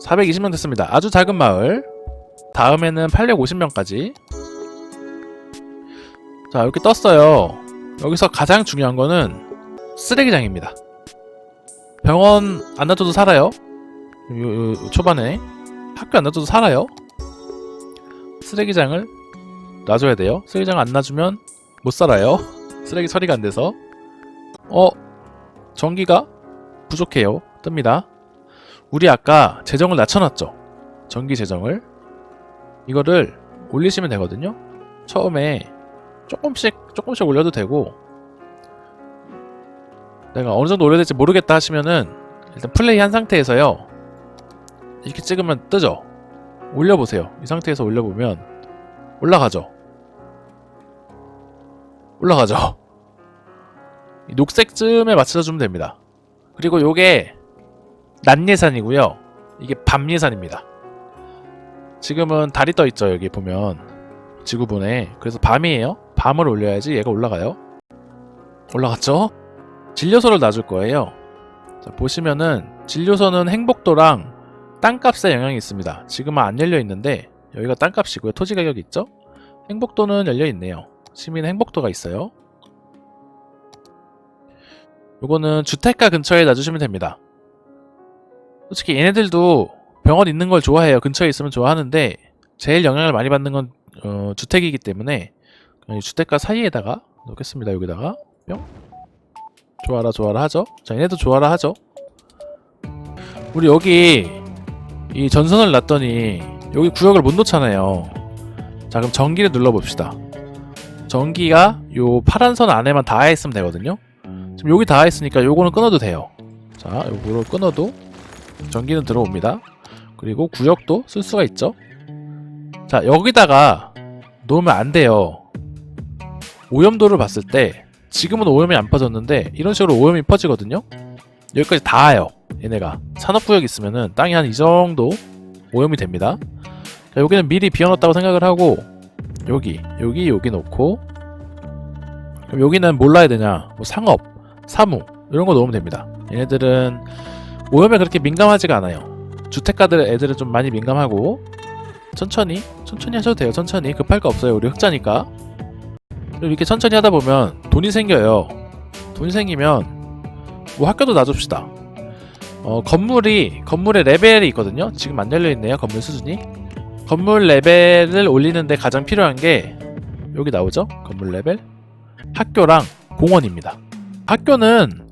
420명 됐습니다. 아주 작은 마을. 다음에는 850명까지. 자, 이렇게 떴어요. 여기서 가장 중요한 거는 쓰레기장입니다. 병원 안 놔둬도 살아요. 초반에 학교 안 놔둬도 살아요. 쓰레기장을 놔줘야 돼요. 쓰레기장 안 놔주면 못 살아요. 쓰레기 처리가 안 돼서. 전기가 부족해요. 뜹니다. 우리 아까 재정을 낮춰놨죠. 전기 재정을. 이거를 올리시면 되거든요. 처음에 조금씩 올려도 되고, 내가 어느 정도 올려야 될지 모르겠다 하시면은 일단 플레이 한 상태에서요, 이렇게 찍으면 뜨죠. 올려보세요. 이 상태에서 올려보면 올라가죠. 이 녹색쯤에 맞춰주면 됩니다. 그리고 요게 낮 예산이고요, 이게 밤 예산입니다. 지금은 달이 떠있죠. 여기 보면 지구본에. 그래서 밤이에요. 밤을 올려야지 얘가 올라가요. 올라갔죠? 진료소를 놔줄 거예요. 자, 보시면은 진료소는 행복도랑 땅값에 영향이 있습니다. 지금은 안 열려있는데 여기가 땅값이고요. 토지 가격이 있죠? 행복도는 열려있네요. 시민 행복도가 있어요. 요거는 주택가 근처에 놔주시면 됩니다. 솔직히 얘네들도 병원 있는 걸 좋아해요. 근처에 있으면 좋아하는데 제일 영향을 많이 받는 건 주택이기 때문에 그냥 주택가 사이에다가 놓겠습니다. 여기다가 뿅. 좋아라 하죠. 자, 얘네도 좋아라 하죠. 우리 여기 이 전선을 놨더니 여기 구역을 못 놓잖아요. 자, 그럼 전기를 눌러봅시다. 전기가 요 파란 선 안에만 닿아있으면 되거든요. 지금 여기 닿아있으니까 요거는 끊어도 돼요. 자, 요거를 끊어도 전기는 들어옵니다. 그리고 구역도 쓸 수가 있죠. 자, 여기다가 놓으면 안 돼요. 오염도를 봤을 때 지금은 오염이 안 퍼졌는데 이런 식으로 오염이 퍼지거든요. 여기까지 닿아요. 얘네가 산업구역이 있으면은 땅이 한 이 정도 오염이 됩니다. 자, 여기는 미리 비워놨다고 생각을 하고 여기 놓고, 그럼 여기는 뭘 놔야 되냐, 뭐 상업, 사무 이런 거 놓으면 됩니다. 얘네들은 오염에 그렇게 민감하지가 않아요. 주택가들 애들은 좀 많이 민감하고, 천천히 하셔도 돼요. 천천히. 급할 거 없어요. 우리 흑자니까. 이렇게 천천히 하다 보면 돈이 생겨요. 돈이 생기면 뭐 학교도 놔줍시다. 건물에 레벨이 있거든요. 지금 안 열려있네요. 건물 수준이. 건물 레벨을 올리는데 가장 필요한 게 여기 나오죠. 건물 레벨. 학교랑 공원입니다. 학교는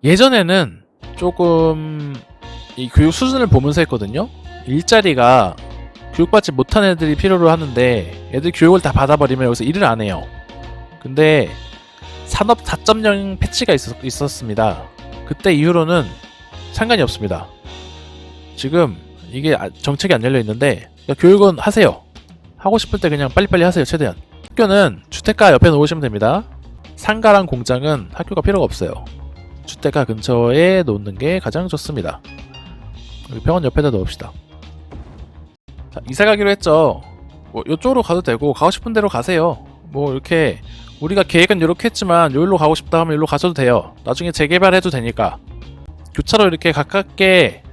예전에는 조금 이 교육 수준을 보면서 했거든요. 일자리가 교육받지 못한 애들이 필요로 하는데 애들 교육을 다 받아버리면 여기서 일을 안 해요. 근데 산업 4.0 패치가 있었습니다. 그때 이후로는 상관이 없습니다. 지금 이게 정책이 안 열려있는데 교육은 하세요. 하고 싶을 때 그냥 빨리빨리 하세요. 최대한. 학교는 주택가 옆에 놓으시면 됩니다. 상가랑 공장은 학교가 필요가 없어요. 주택가 근처에 놓는 게 가장 좋습니다. 여기 병원 옆에다 넣읍시다. 자, 이사 가기로 했죠. 뭐 이쪽으로 가도 되고 가고 싶은 데로 가세요. 뭐 이렇게 우리가 계획은 이렇게 했지만 여기로 가고 싶다 하면 여기로 가셔도 돼요. 나중에 재개발해도 되니까. 교차로 이렇게 가깝게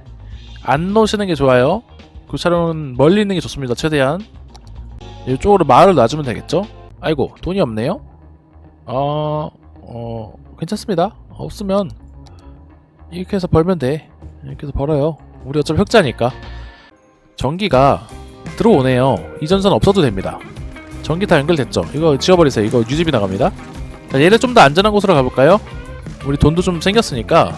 안 놓으시는 게 좋아요. 교차로는 멀리 있는 게 좋습니다. 최대한. 이쪽으로 마을을 놔주면 되겠죠? 아이고, 돈이 없네요? 괜찮습니다. 없으면 이렇게 해서 벌면 돼. 이렇게 해서 벌어요. 우리 어차피 흑자니까. 전기가 들어오네요. 이 전선 없어도 됩니다. 전기 다 연결됐죠? 이거 지워버리세요. 이거 유지비 나갑니다. 자, 얘를 좀 더 안전한 곳으로 가볼까요? 우리 돈도 좀 생겼으니까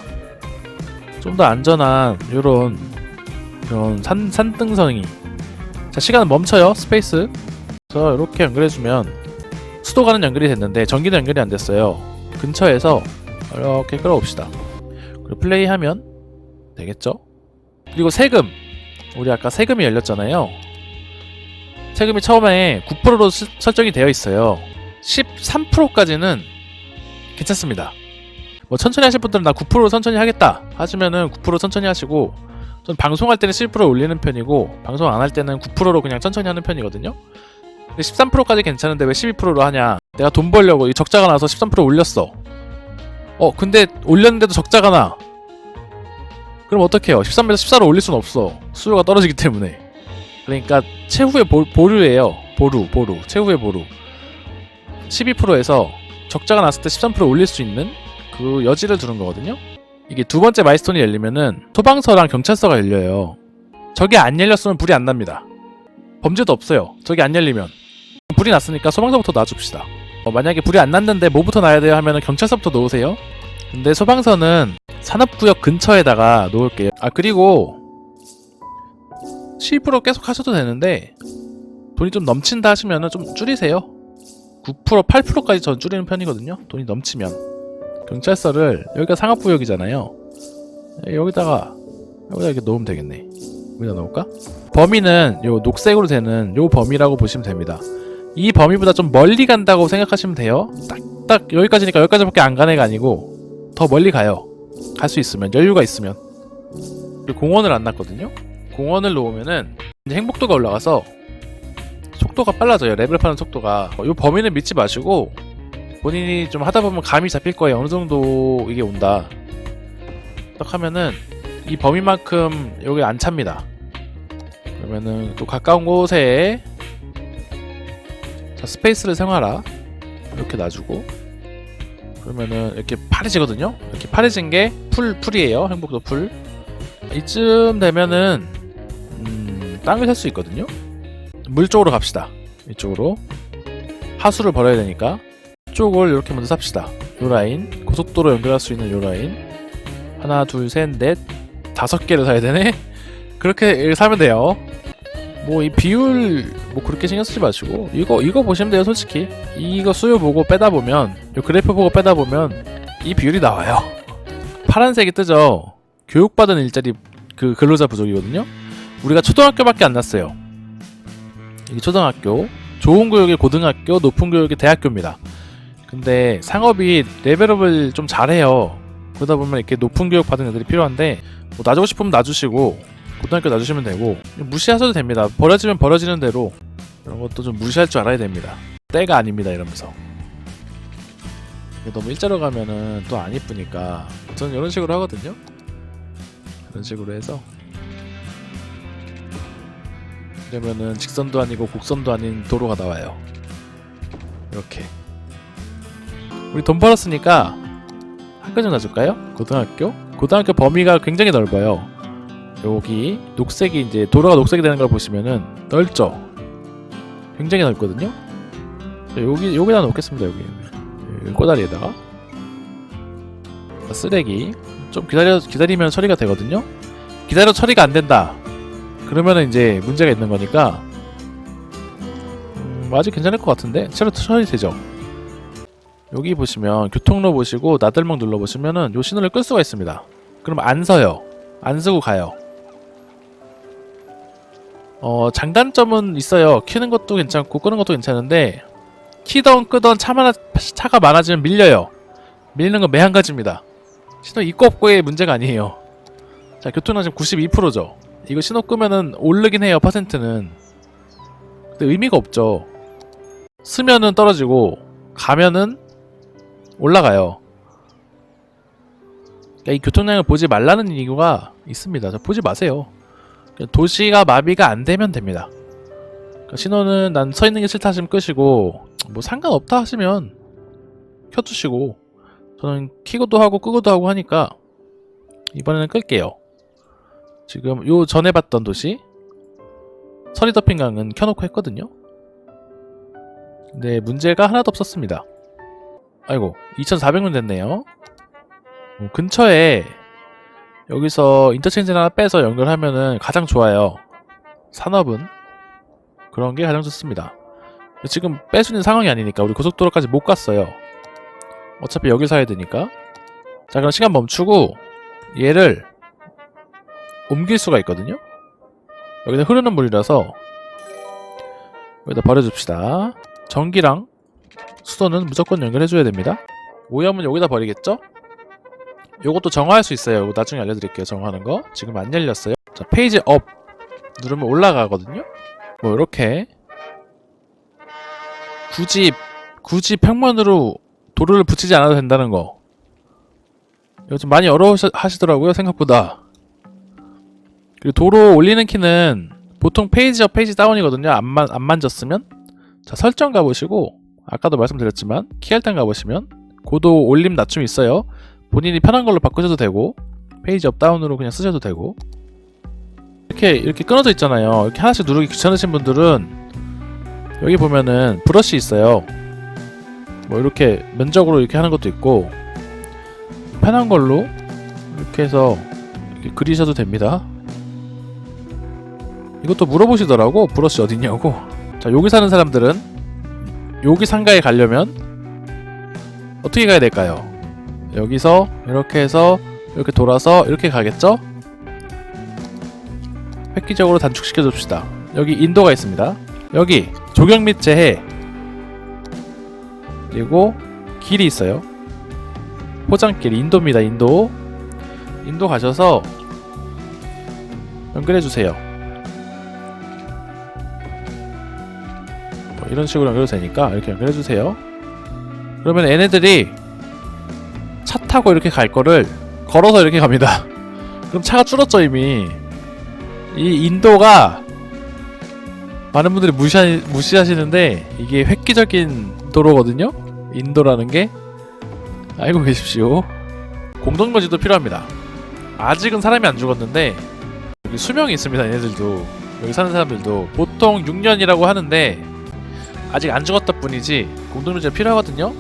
좀 더 안전한 이런 산등성이. 자, 시간은 멈춰요. 스페이스. 그래서 이렇게 연결해주면 수도관은 연결이 됐는데 전기는 연결이 안 됐어요. 근처에서 이렇게 끌어옵시다. 그리고 플레이하면 되겠죠? 그리고 세금. 우리 아까 세금이 열렸잖아요. 세금이 처음에 9%로 설정이 되어 있어요. 13%까지는 괜찮습니다. 뭐 천천히 하실 분들은 나 9% 천천히 하겠다 하시면은 9% 천천히 하시고, 전 방송할 때는 11% 올리는 편이고 방송 안 할 때는 9%로 그냥 천천히 하는 편이거든요. 근데 13%까지 괜찮은데 왜 12%로 하냐. 내가 돈 벌려고 이 적자가 나서 13% 올렸어. 근데 올렸는데도 적자가 나. 그럼 어떡해요? 13에서 14로 올릴 순 없어. 수요가 떨어지기 때문에. 그러니까 최후의 보류예요. 보루. 최후의 보루. 12%에서 적자가 났을 때 13% 올릴 수 있는 그 여지를 두는 거거든요. 이게 두 번째 마일스톤이 열리면은 소방서랑 경찰서가 열려요. 저게 안 열렸으면 불이 안 납니다. 범죄도 없어요. 저게 안 열리면. 불이 났으니까 소방서부터 놔줍시다. 만약에 불이 안 났는데 뭐부터 놔야 돼요 하면은 경찰서부터 놓으세요. 근데 소방서는 산업구역 근처에다가 놓을게요. 그리고 12% 계속 하셔도 되는데 돈이 좀 넘친다 하시면은 좀 줄이세요. 9%, 8%까지 전 줄이는 편이거든요. 돈이 넘치면. 경찰서를 여기가 상업구역이잖아요. 여기다가 이렇게 놓으면 되겠네. 여기다 놓을까? 범위는 요 녹색으로 되는 요 범위라고 보시면 됩니다. 이 범위보다 좀 멀리 간다고 생각하시면 돼요. 딱 여기까지니까 여기까지밖에 안 가는 애가 아니고 더 멀리 가요. 갈 수 있으면, 여유가 있으면. 공원을 안 놨거든요. 공원을 놓으면은 이제 행복도가 올라가서 속도가 빨라져요. 레벨업하는 속도가. 요 범위는 믿지 마시고 본인이 좀 하다 보면 감이 잡힐 거예요. 어느 정도 이게 온다. 딱 하면은 이 범위만큼 여기 안 찹니다. 그러면은 또 가까운 곳에 자, 스페이스를 사용하라. 이렇게 놔주고 그러면은 이렇게 파래지거든요. 이렇게 파래진 게 풀이에요. 행복도 풀. 이쯤 되면은 땅을 살 수 있거든요. 물 쪽으로 갑시다. 이쪽으로 하수를 벌어야 되니까 이쪽을 이렇게 먼저 삽시다. 요 라인 고속도로 연결할 수 있는 요 라인 하나 둘 셋 넷 5개를 사야 되네. 그렇게 사면 돼요. 뭐 이 비율 뭐 그렇게 신경 쓰지 마시고 이거 보시면 돼요. 솔직히 이거 수요 보고 빼다 보면 요 그래프 보고 빼다 보면 이 비율이 나와요. 파란색이 뜨죠. 교육받은 일자리 그 근로자 부족이거든요. 우리가 초등학교밖에 안 났어요. 이게 초등학교, 좋은 교육의 고등학교, 높은 교육의 대학교입니다. 근데 상업이 레벨업을 좀 잘해요. 그러다 보면 이렇게 높은 교육 받은 애들이 필요한데 뭐 놔주고 싶으면 놔주시고 고등학교 놔주시면 되고 무시하셔도 됩니다. 버려지면 버려지는 대로 이런 것도 좀 무시할 줄 알아야 됩니다. 때가 아닙니다 이러면서. 너무 일자로 가면은 또 안 이쁘니까 저는 이런 식으로 하거든요. 이런 식으로 해서 그러면은 직선도 아니고 곡선도 아닌 도로가 나와요. 이렇게 우리 돈 벌었으니까 학교 좀 놔줄까요? 고등학교 범위가 굉장히 넓어요. 여기 녹색이 이제 도로가 녹색이 되는 걸 보시면은 넓죠? 굉장히 넓거든요? 여기다 놓겠습니다. 여기 꼬다리에다가 쓰레기 좀 기다리면 처리가 되거든요? 기다려 처리가 안 된다 그러면은 이제 문제가 있는 거니까 아직 괜찮을 것 같은데 처리 되죠? 여기 보시면 교통로 보시고 나들목 눌러보시면은 요 신호를 끌 수가 있습니다. 그럼 안 서요. 안 쓰고 가요. 장단점은 있어요. 키는 것도 괜찮고 끄는 것도 괜찮은데 키던 끄던 차가 많아지면 밀려요. 밀리는 건 매한가지입니다. 신호 있고 없고의 문제가 아니에요. 자, 교통량 지금 92%죠. 이거 신호 끄면은 오르긴 해요. 퍼센트는. 근데 의미가 없죠. 쓰면은 떨어지고 가면은 올라가요. 그러니까 이 교통량을 보지 말라는 이유가 있습니다. 보지 마세요. 도시가 마비가 안 되면 됩니다. 그러니까 신호는 난 서 있는 게 싫다 하시면 끄시고 뭐 상관없다 하시면 켜두시고 저는 키고도 하고 끄고도 하고 하니까 이번에는 끌게요. 지금 요 전에 봤던 도시 서리더핑강은 켜놓고 했거든요. 근데 문제가 하나도 없었습니다. 아이고 2400명 됐네요. 근처에 여기서 인터체인지를 하나 빼서 연결하면은 가장 좋아요. 산업은 그런 게 가장 좋습니다. 지금 뺄 수 있는 상황이 아니니까 우리 고속도로까지 못 갔어요. 어차피 여기 사야 되니까. 자, 그럼 시간 멈추고 얘를 옮길 수가 있거든요. 여기는 흐르는 물이라서 여기다 버려줍시다. 전기랑 수도는 무조건 연결해줘야 됩니다. 오염은 여기다 버리겠죠? 요것도 정화할 수 있어요. 이거 나중에 알려드릴게요. 정화하는 거. 지금 안 열렸어요. 자, 페이지 업 누르면 올라가거든요. 뭐 이렇게 굳이 평면으로 도로를 붙이지 않아도 된다는 거. 이거 좀 많이 어려워하시더라고요. 생각보다. 그리고 도로 올리는 키는 보통 페이지 업, 페이지 다운이거든요. 안 만졌으면. 자, 설정 가보시고, 아까도 말씀드렸지만, 키할당 가보시면, 고도 올림 낮춤이 있어요. 본인이 편한 걸로 바꾸셔도 되고, 페이지 업, 다운으로 그냥 쓰셔도 되고, 이렇게 끊어져 있잖아요. 이렇게 하나씩 누르기 귀찮으신 분들은, 여기 보면은 브러쉬 있어요. 뭐 이렇게 면적으로 이렇게 하는 것도 있고, 편한 걸로 이렇게 해서 이렇게 그리셔도 됩니다. 이것도 물어보시더라고. 브러쉬 어딨냐고. 자, 여기 사는 사람들은 여기 상가에 가려면 어떻게 가야 될까요? 여기서 이렇게 해서 이렇게 돌아서 이렇게 가겠죠? 획기적으로 단축시켜 줍시다. 여기 인도가 있습니다. 여기 조경 및 재해, 그리고 길이 있어요. 포장길, 인도입니다. 인도 가셔서 연결해주세요. 이런 식으로 연결해도 되니까 이렇게 연결해주세요. 그러면 얘네들이 차 타고 이렇게 갈 거를 걸어서 이렇게 갑니다. 그럼 차가 줄었죠. 이미. 이 인도가 많은 분들이 무시하시는데 이게 획기적인 도로거든요. 인도라는 게. 알고 계십시오. 공동묘지도 필요합니다. 아직은 사람이 안 죽었는데 여기 수명이 있습니다. 얘네들도. 여기 사는 사람들도 보통 6년이라고 하는데 아직 안 죽었다 뿐이지 공동묘지가 필요하거든요.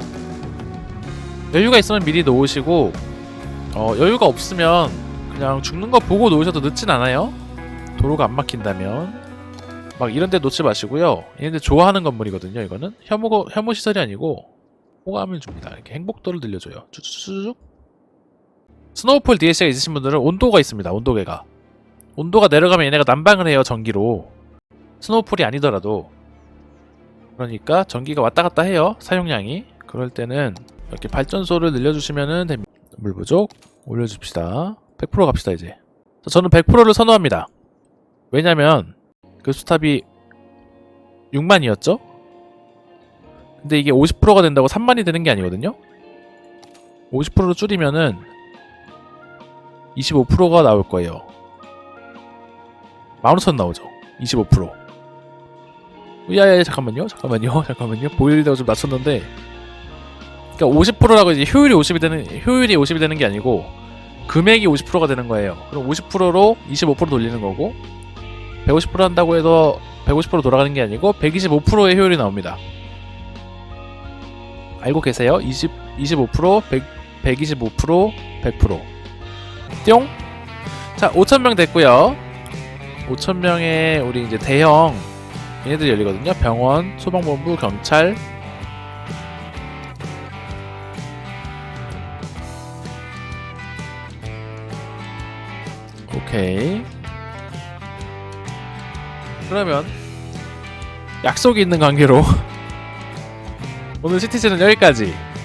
여유가 있으면 미리 놓으시고, 여유가 없으면 그냥 죽는 거 보고 놓으셔도 늦진 않아요. 도로가 안 막힌다면. 막 이런 데 놓지 마시고요. 얘네들 좋아하는 건물이거든요. 이거는 혐오 시설이 아니고 호감을 줍니다. 이렇게 행복도를 늘려줘요. 쭉쭉쭉. 스노우폴 DLC가 있으신 분들은 온도가 있습니다. 온도계가. 온도가 내려가면 얘네가 난방을 해요. 전기로. 스노우폴이 아니더라도. 그러니까 전기가 왔다 갔다 해요. 사용량이. 그럴 때는 이렇게 발전소를 늘려주시면 됩니다. 물 부족 올려줍시다. 100% 갑시다 이제. 저는 100%를 선호합니다. 왜냐면 교수탑이 6만이었죠? 근데 이게 50%가 된다고 3만이 되는 게 아니거든요? 50%로 줄이면은 25%가 나올 거예요. 15,000 나오죠. 25%. 야야야 잠깐만요. 보일리다가 좀 낮췄는데, 그러니까 50%라고 이제 효율이 50이 되는 게 아니고 금액이 50%가 되는 거예요. 그럼 50%로 25% 돌리는 거고, 150% 한다고 해서 150% 돌아가는 게 아니고 125%의 효율이 나옵니다. 알고 계세요? 25%, 125%, 100%. 뿅! 자, 5,000명 됐고요. 5,000명의 우리 이제 대형 얘네들이 열리거든요. 병원, 소방본부, 경찰. 오케이. 그러면 약속이 있는 관계로 오늘 시티즌은 여기까지.